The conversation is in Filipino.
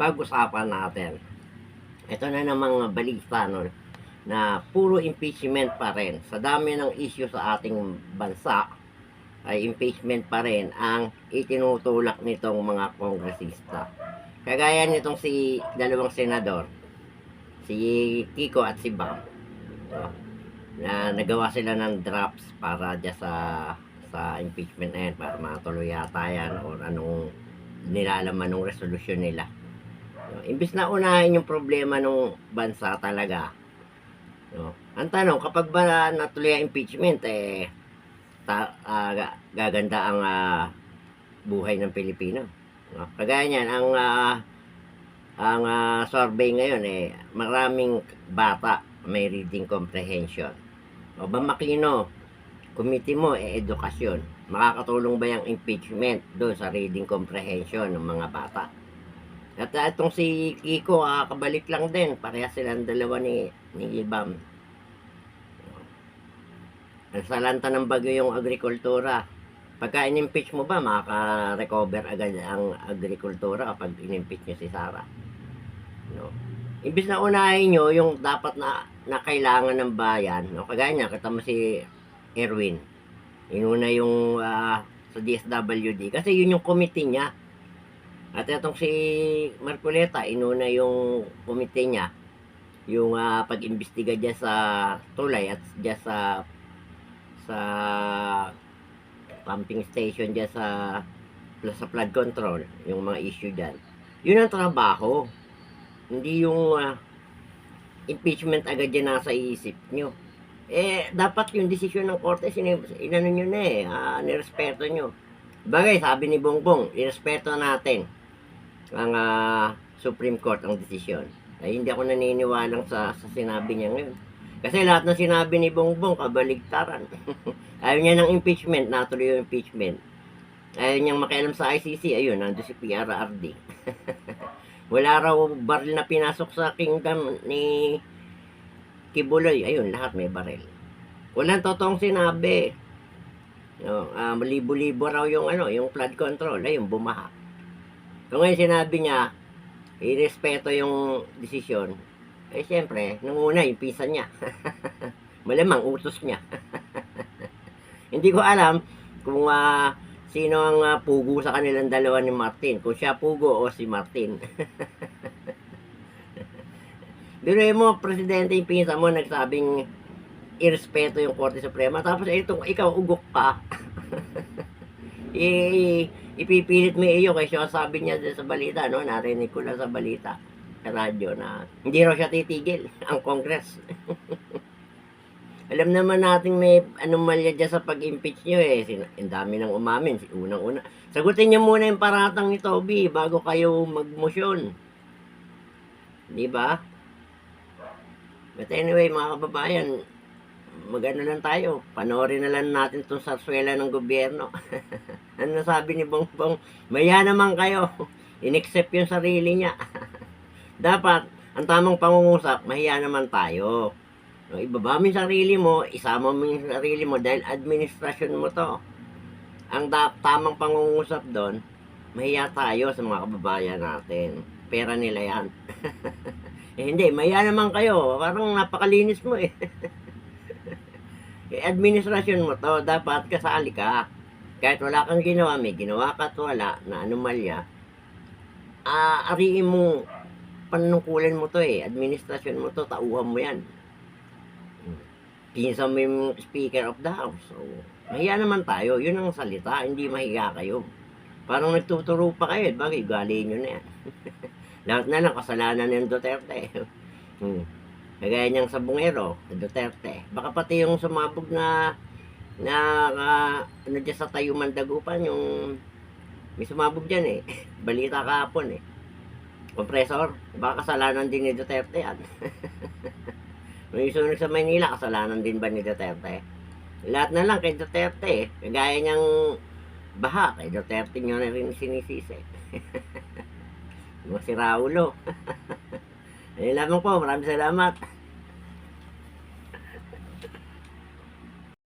pag-usapan natin. Ito na namang balita, no, na puro impeachment pa rin. Sa dami ng issue sa ating bansa, ay impeachment pa rin ang itinutulak nitong mga kongresista. Kagaya nitong si dalawang senador, si Kiko at si Bam, no, na nagawa sila ng drafts para dyan sa impeachment na yan, para matuloy yata yan o anong nilalaman ng resolusyon nila. No, imbis na unahin yung problema ng bansa talaga, no, ang tanong, kapag ba natuloy ang impeachment, gaganda ang buhay ng Pilipino. No? Kagaya niyan, ang survey ngayon, maraming bata may reading comprehension. O ba makino, committee mo, edukasyon. Makakatulong ba yung impeachment doon sa reading comprehension ng mga bata? At itong si Kiko, kabalik lang din. Pareha silang dalawa ni Bam. Nasalanta ng bagyo yung agrikultura. Pagka in-impeach mo ba, makaka-recover agad ang agrikultura kapag in-impeach nyo si Sara? No? Imbis na unahin nyo yung dapat na kailangan ng bayan, no? Kagaya niya, kita mo si Erwin. Inuna yung sa DSWD kasi yun yung committee niya. At itong si Marcoleta, inuna yung committee niya, yung pag-imbestiga dyan sa tulay at dyan sa pumping station dyan sa flood control, yung mga issue dyan. Yun ang trabaho. Hindi yung impeachment agad yan nasa isip nyo. Dapat yung desisyon ng korte, inano nyo na nirespeto nyo. Bagay, sabi ni Bongbong, irespeto natin ang Supreme Court ang desisyon. Ay, hindi ako naniniwalang sa sinabi niya ngayon. Kasi lahat ng sinabi ni Bongbong, kabaligtaran. Ayaw niya ng impeachment, natuloy yung impeachment. Ayaw niyang makialam sa ICC, ayun, nandun si PRRD. Wala raw baril na pinasok sa kingdom ni Kibuloy, ayun, lahat may baril. Walang totoong sinabi. No, libo-libo raw yung yung flood control, ayun, bumaha. So ngayon sinabi niya, irespeto yung desisyon. Siyempre, nung una, yung pisa niya. Malamang utos niya. Hindi ko alam kung sino ang pugo sa kanilang dalawa ni Martin. Kung siya pugo o si Martin. Biruin mo, presidente, yung pinsa mo, nagsabing irespeto yung Korte Suprema. Tapos itong ikaw, ugok ka. Ipipilit mo iyo kasi sabi niya sa balita, no? Narinig ko lang sa balita. Sa radyo na hindi raw siya titigil ang Congress. Alam naman natin may anomalya dyan sa pag-impeach nyo ang dami nang umamin. Unang-una, sagutin niyo muna yung paratang ni Toby bago kayo mag-motion. Di ba? But anyway, mga kababayan, magano lang tayo. Panoorin na lang natin itong sarswela ng gobyerno. Ano sabi ni Bongbong? Maya naman kayo. In-accept yung sarili niya. Dapat, ang tamang pangungusap, mahiya naman tayo. Ibaba mo yung sarili mo, isama mo yung sarili mo dahil administrasyon mo to. Ang tamang pangungusap doon, mahiya tayo sa mga kababayan natin. Pera nila yan. Hindi, mahiya naman kayo. Parang napakalinis mo administrasyon mo to, dapat kasali ka. Kahit wala kang ginawa, may ginawa ka at wala na anomalya, ariin mo, panungkulan mo to administrasyon mo to, tauhan mo yan. Pinsan mo yung Speaker of the House. So, mahiya naman tayo, yun ang salita, hindi mahiya kayo. Parang nagtuturo pa kayo, bagay, gali nyo na yan. Lahat na lang, kasalanan ng Duterte. Kagaya niyang sabungero, Duterte. Baka pati yung sumabog na ano dyan sa Tayuman Dagupan, yung may sumabog dyan balita kahapon kompresor, baka kasalanan din ni Duterte yan. May sunog sa Maynila, kasalanan din ba ni Duterte? Lahat na lang kay Duterte kagaya niyang baha, kay Duterte nyo na rin sinisisi. Mga si Raulo. Ayun lamang po, maraming salamat.